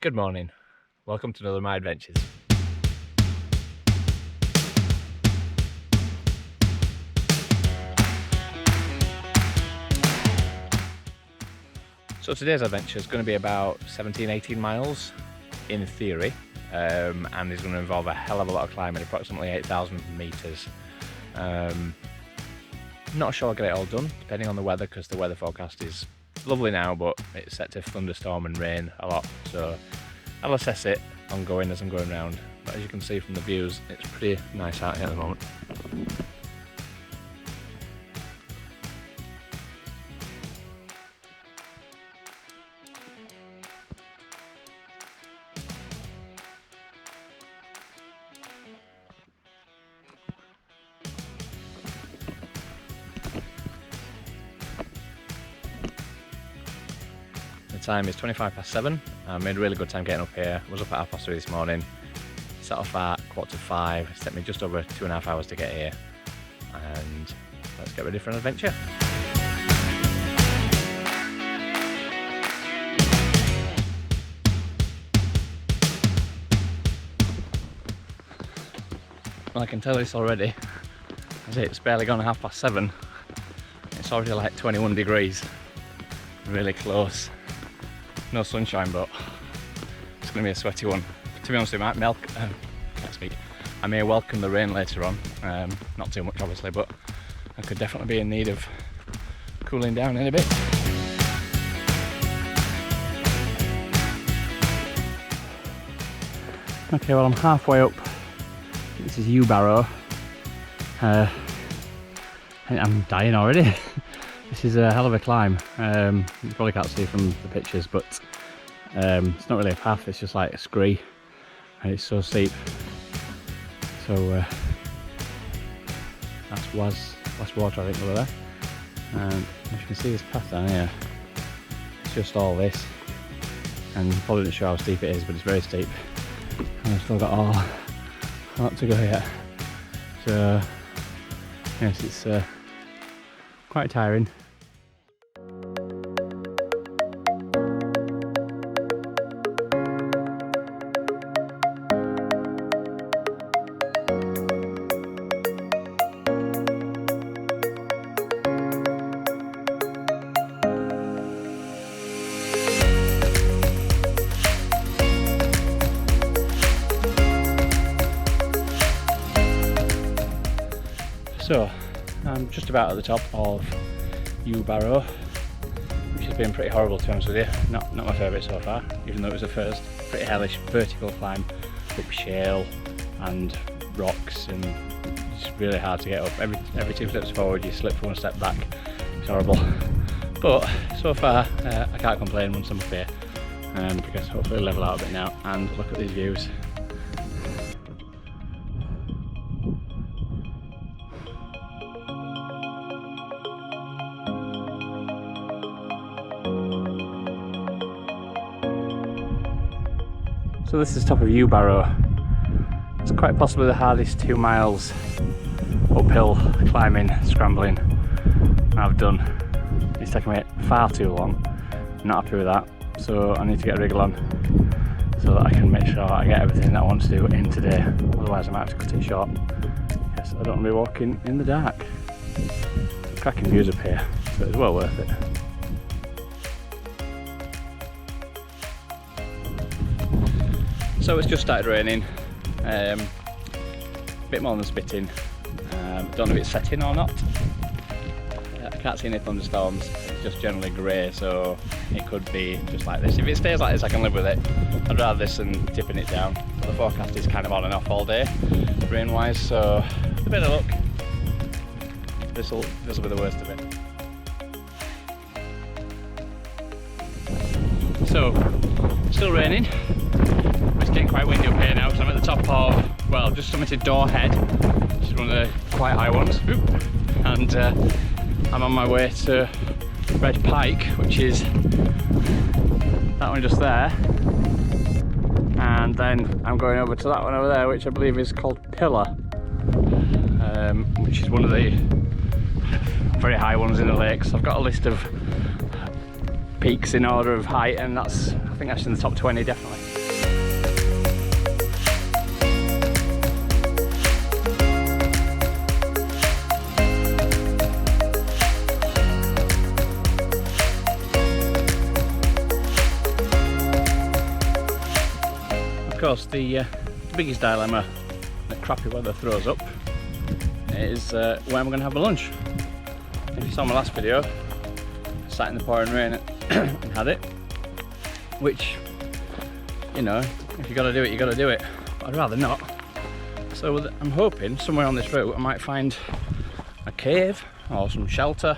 Good morning, welcome to another of my adventures. So today's adventure is going to be about 17-18 miles in theory, and it's going to involve a hell of a lot of climbing, approximately 8,000 meters. Not sure I'll get it all done, depending on the weather, because the weather forecast is lovely now, but it's set to thunderstorm and rain a lot, so I'll assess it ongoing as I'm going around. But as you can see from the views, it's pretty nice out here at the moment. The time is 7:25. I made a really good time getting up here. I was up at 3:30 this morning, set off at 4:45. It's taken me just over 2.5 hours to get here, and let's get ready for an adventure. Well, I can tell this already, as it's barely gone 7:30. It's already like 21 degrees, really close. No sunshine, but it's going to be a sweaty one. To be honest, I may welcome the rain later on. Not too much, obviously, but I could definitely be in need of cooling down in a bit. Okay, well, I'm halfway up. This is Yewbarrow. I'm dying already. This is a hell of a climb. You probably can't see from the pictures, but it's not really a path, it's just like a scree, and it's so steep. So that's water, I think, over there. And as you can see, this path down here, it's just all this, and I'm probably not sure how steep it is, but it's very steep, and I've still got a lot to go yet. So yes, it's quite tiring. So I'm just about at the top of Yewbarrow, which has been pretty horrible, to be honest with you. Not my favourite so far, even though it was the first. Pretty hellish vertical climb up shale and rocks, and it's really hard to get up. Every 2 steps forward you slip 1 step back. It's horrible. But so far I can't complain once I'm up here, because hopefully it'll level out a bit now. And look at these views. So this is top of Yewbarrow. It's quite possibly the hardest 2 miles uphill climbing, scrambling I've done. It's taken me far too long. I'm not happy with that, so I need to get a wriggle on so that I can make sure I get everything that I want to do in today. Otherwise I might have to cut it short. Yes, I don't want to be walking in the dark. Cracking views up here, so it's well worth it. So it's just started raining, a bit more than spitting. Don't know if it's setting or not. I can't see any thunderstorms, it's just generally grey, so it could be just like this. If it stays like this, I can live with it. I'd rather this than tipping it down. But the forecast is kind of on and off all day, rain wise, so with a bit of luck, this will be the worst of it. So, still raining. It's getting quite windy up here now, because I'm at the top of, well, just summited Dore Head, which is one of the quite high ones. Oop. And I'm on my way to Red Pike, which is that one just there. And then I'm going over to that one over there, which I believe is called Pillar, which is one of the very high ones in the lakes. I've got a list of peaks in order of height, and I think that's in the top 20 definitely. Of course, the biggest dilemma that crappy weather throws up is where am I going to have my lunch? If you saw my last video, I sat in the pouring rain and had it, which, you know, if you got to do it, you got to do it, but I'd rather not. So I'm hoping somewhere on this route I might find a cave or some shelter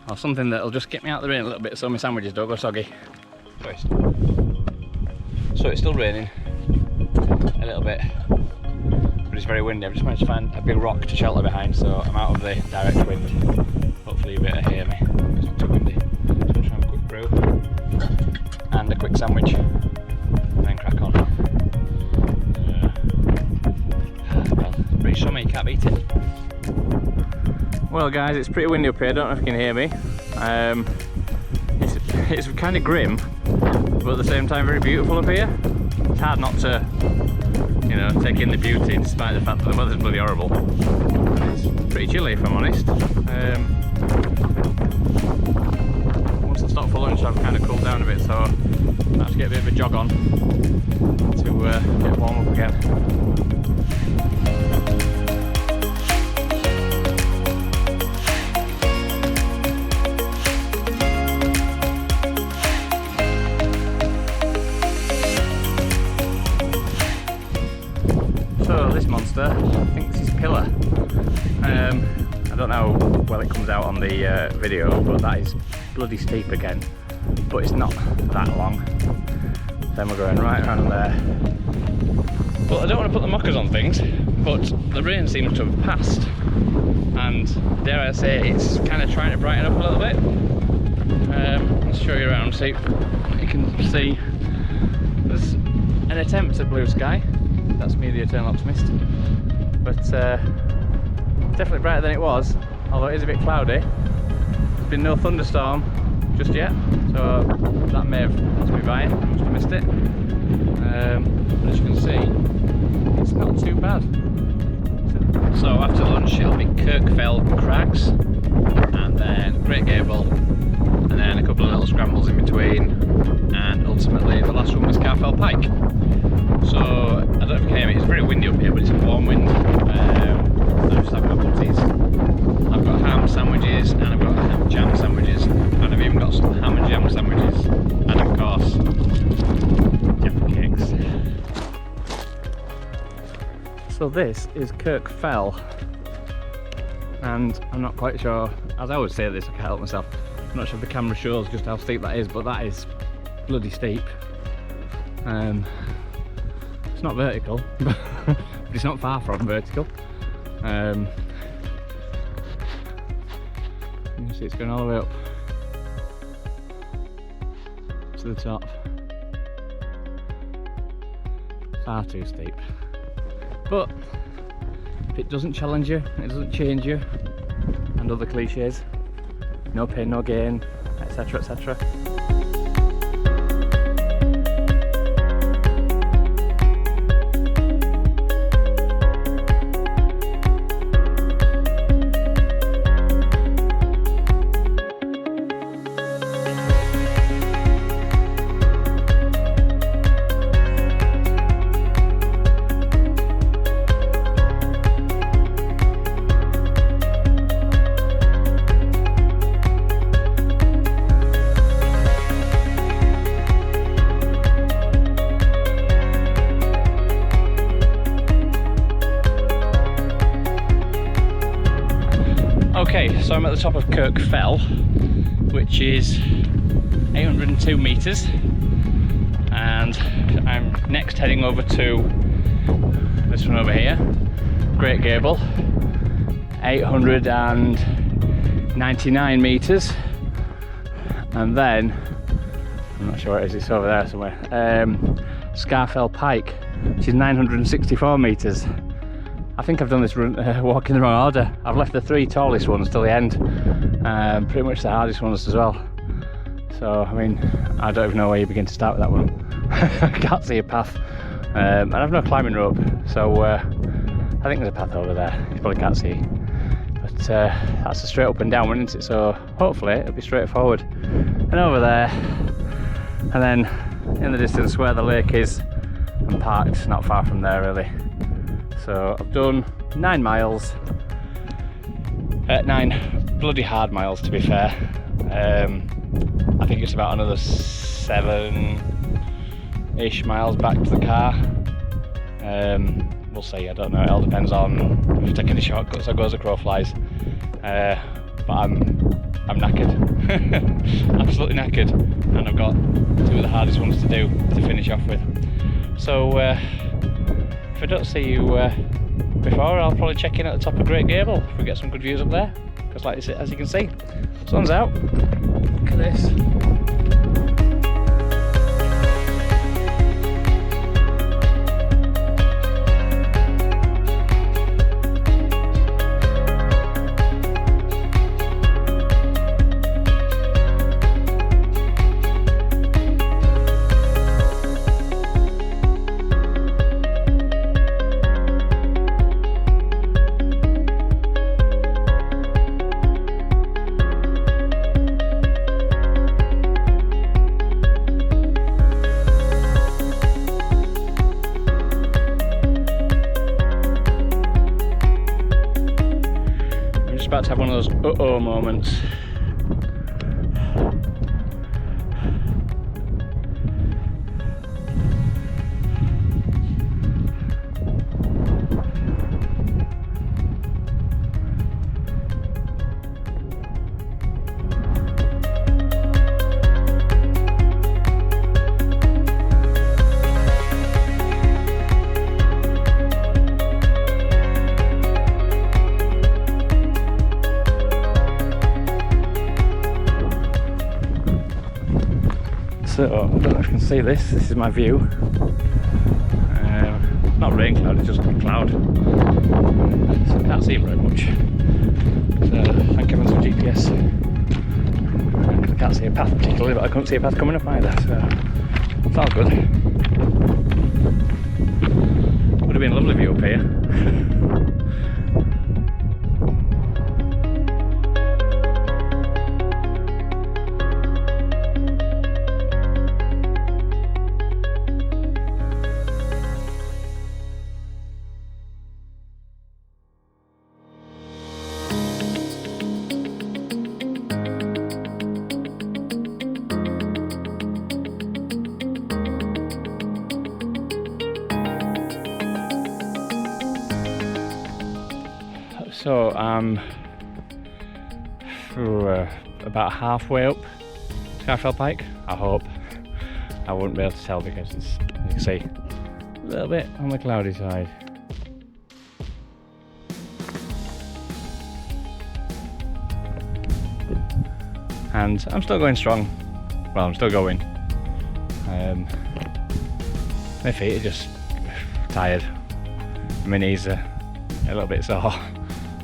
or something that'll just get me out of the rain a little bit so my sandwiches don't go soggy. So it's still raining a little bit, but it's very windy. I've just managed to find a big rock to shelter behind, so I'm out of the direct wind. Hopefully you'll be able to hear me, it's not too windy. So I'm just having a quick brew and a quick sandwich and then crack on. Well, it's pretty summer, you can't beat it. Well guys, it's pretty windy up here, I don't know if you can hear me. It's kind of grim, but at the same time very beautiful up here. It's hard not to, you know, take in the beauty despite the fact that the weather's bloody horrible. It's pretty chilly if I'm honest. Once I stopped for lunch I've kind of cooled down a bit, so I have to get a bit of a jog on to get warm up again. I think this is Pillar. I don't know how well it comes out on the video, but that is bloody steep again, but it's not that long. Then we're going right around there. Well, I don't want to put the mockers on things, but the rain seems to have passed, and dare I say it's kind of trying to brighten up a little bit. Let's show you around so you can see there's an attempt at blue sky. That's me, the eternal optimist. But definitely brighter than it was, although it is a bit cloudy. There's been no thunderstorm just yet, so that may have passed me by. I must have missed it. But as you can see, it's not too bad. So after lunch it'll be Kirkfell Crags, and then Great Gable, and then a couple of little scrambles in between, and ultimately the last one was Scafell Pike. So I don't know if you can hear me, it's very windy up here, but it's a warm wind. I just have my butties. I've got ham sandwiches and I've got ham jam sandwiches, and I've even got some ham and jam sandwiches, and of course Jaffa cakes. So this is Kirkfell, and I'm not quite sure, as I always say this, I can't help myself, I'm not sure if the camera shows just how steep that is, but that is bloody steep. It's not vertical, but it's not far from vertical. You can see it's going all the way up to the top. Far too steep. But if it doesn't challenge you, it doesn't change you, and other cliches, no pain, no gain, etc, etc. Okay, so I'm at the top of Kirkfell, which is 802 metres, and I'm next heading over to this one over here, Great Gable, 899 metres, and then, I'm not sure where it is, it's over there somewhere, Scafell Pike, which is 964 metres. I think I've done this walk in the wrong order. I've left the three tallest ones till the end, pretty much the hardest ones as well. So I mean, I don't even know where you begin to start with that one. I can't see a path, and I've no climbing rope, so I think there's a path over there. You probably can't see, but that's a straight up and down one, isn't it? So hopefully it'll be straightforward. And over there, and then in the distance where the lake is, and parked not far from there really. So I've done 9 miles, 9 bloody hard miles to be fair. I think it's about another 7-ish miles back to the car. We'll see, I don't know, it all depends on if taking the shortcuts or goes a crow flies. But I'm knackered, absolutely knackered, and I've got 2 of the hardest ones to do to finish off with. So if I don't see you before, I'll probably check in at the top of Great Gable if we get some good views up there, because like as you can see, sun's out. Look at this. About to have one of those uh-oh moments. So, I don't know if you can see this is my view. Not rain cloud, it's just a cloud. So I can't see very much. So, thank heavens for GPS. I can't see a path particularly, but I couldn't see a path coming up either, so it's all good. Would have been a lovely view up here. So I'm about halfway up Scafell Pike, I hope. I wouldn't be able to tell because it's, you can see, a little bit on the cloudy side. And I'm still going strong. Well, I'm still going. My feet are just tired. My knees are a little bit sore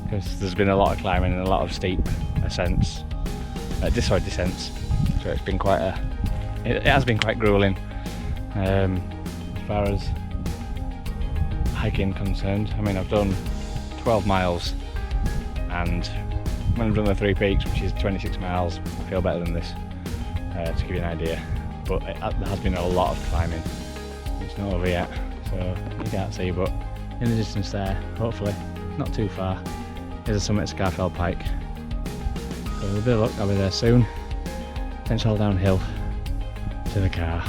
because there's been a lot of climbing and a lot of steep ascents, descents. So it's been quite it has been quite grueling as far as hiking concerned. I mean, I've done 12 miles, and when I've done the 3 peaks, which is 26 miles, I feel better than this, to give you an idea. But there has been a lot of climbing. It's not over yet, so you can't see, but in the distance there, hopefully, not too far, is the summit of Scafell Pike. So with a bit of luck, I'll be there soon. Then it's all downhill to the car.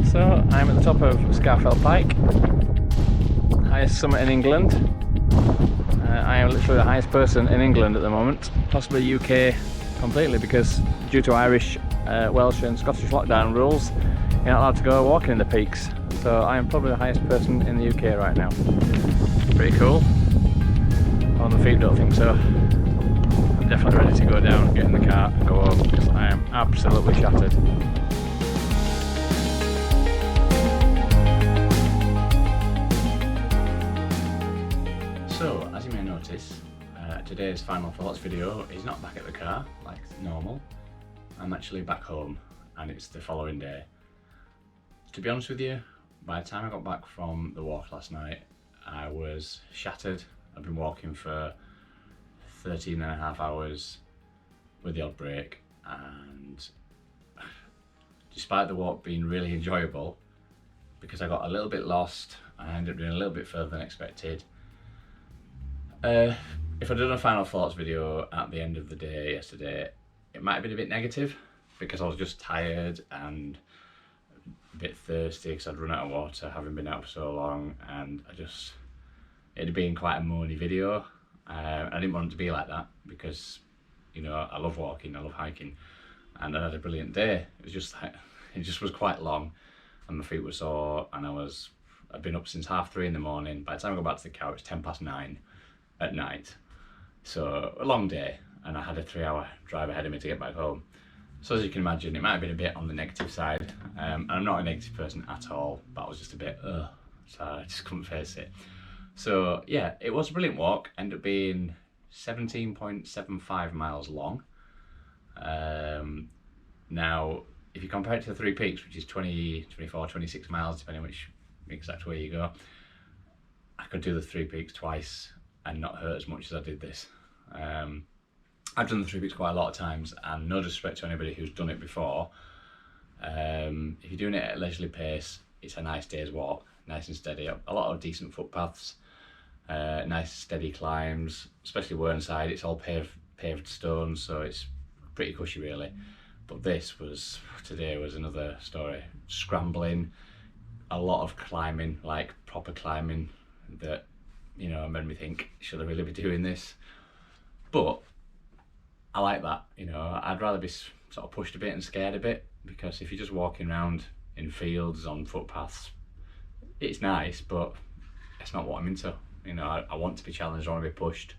So I'm at the top of Scafell Pike, highest summit in England. I am literally the highest person in England at the moment, possibly UK completely, because due to Irish, Welsh and Scottish lockdown rules, you're not allowed to go walking in the peaks. So I am probably the highest person in the UK right now. Pretty cool. On the feet, don't think so. I'm definitely ready to go down, get in the car and go home, because I am absolutely shattered. guys. Today's final thoughts video is not back at the car like normal. I'm actually back home and it's the following day. To be honest with you, by the time I got back from the walk last night, I was shattered. I've been walking for 13 and a half hours with the odd break, and despite the walk being really enjoyable, because I got a little bit lost, I ended up doing a little bit further than expected. If I'd done a final thoughts video at the end of the day yesterday, it might have been a bit negative because I was just tired and a bit thirsty because I'd run out of water having been out for so long, and it had been quite a moany video. I didn't want it to be like that because, you know, I love walking, I love hiking, and I had a brilliant day. It just was quite long and my feet were sore, and I'd been up since 3:30 in the morning. By the time I got back to the car, it was 9:10 at night. So a long day, and I had a 3-hour drive ahead of me to get back home. So as you can imagine, it might have been a bit on the negative side. And I'm not a negative person at all, but I was just a bit, so I just couldn't face it. So yeah, it was a brilliant walk. Ended up being 17.75 miles long. Now, if you compare it to the Three Peaks, which is 20, 24, 26 miles, depending which exact way you go, I could do the Three Peaks twice and not hurt as much as I did this. I've done the Three Peaks quite a lot of times, and no disrespect to anybody who's done it before. If you're doing it at a leisurely pace, it's a nice day's walk, nice and steady. A lot of decent footpaths, nice steady climbs, especially Whernside. It's all paved stone, so it's pretty cushy really. But today was another story. Scrambling, a lot of climbing, like proper climbing, that, you know, made me think, should I really be doing this? But I like that, you know. I'd rather be sort of pushed a bit and scared a bit, because if you're just walking around in fields on footpaths, it's nice, but it's not what I'm into. You know, I want to be challenged, I want to be pushed.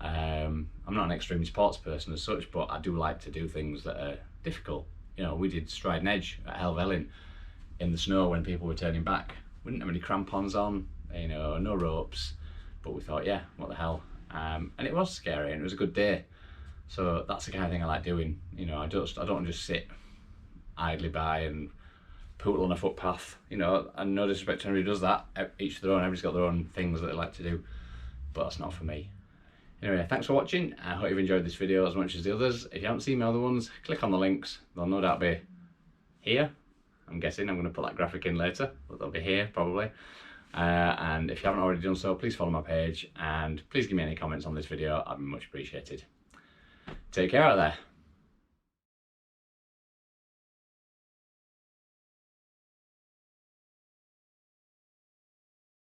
I'm not an extreme sports person as such, but I do like to do things that are difficult. You know, we did Stride and Edge at Helvellyn in the snow when people were turning back. We didn't have any crampons on, you know, no ropes, but we thought, yeah, what the hell. And it was scary, and it was a good day. So that's the kind of thing I like doing. You know, I don't want to just sit idly by and poodle on a footpath. You know, and no disrespect to anybody who does that. Each their own. Everybody's got their own things that they like to do, but that's not for me. Anyway, thanks for watching. I hope you've enjoyed this video as much as the others. If you haven't seen my other ones, click on the links. They'll no doubt be here. I'm guessing I'm going to put that graphic in later, but they'll be here probably. And if you haven't already done so, please follow my page, and please give me any comments on this video. I'd be much appreciated. Take care out there.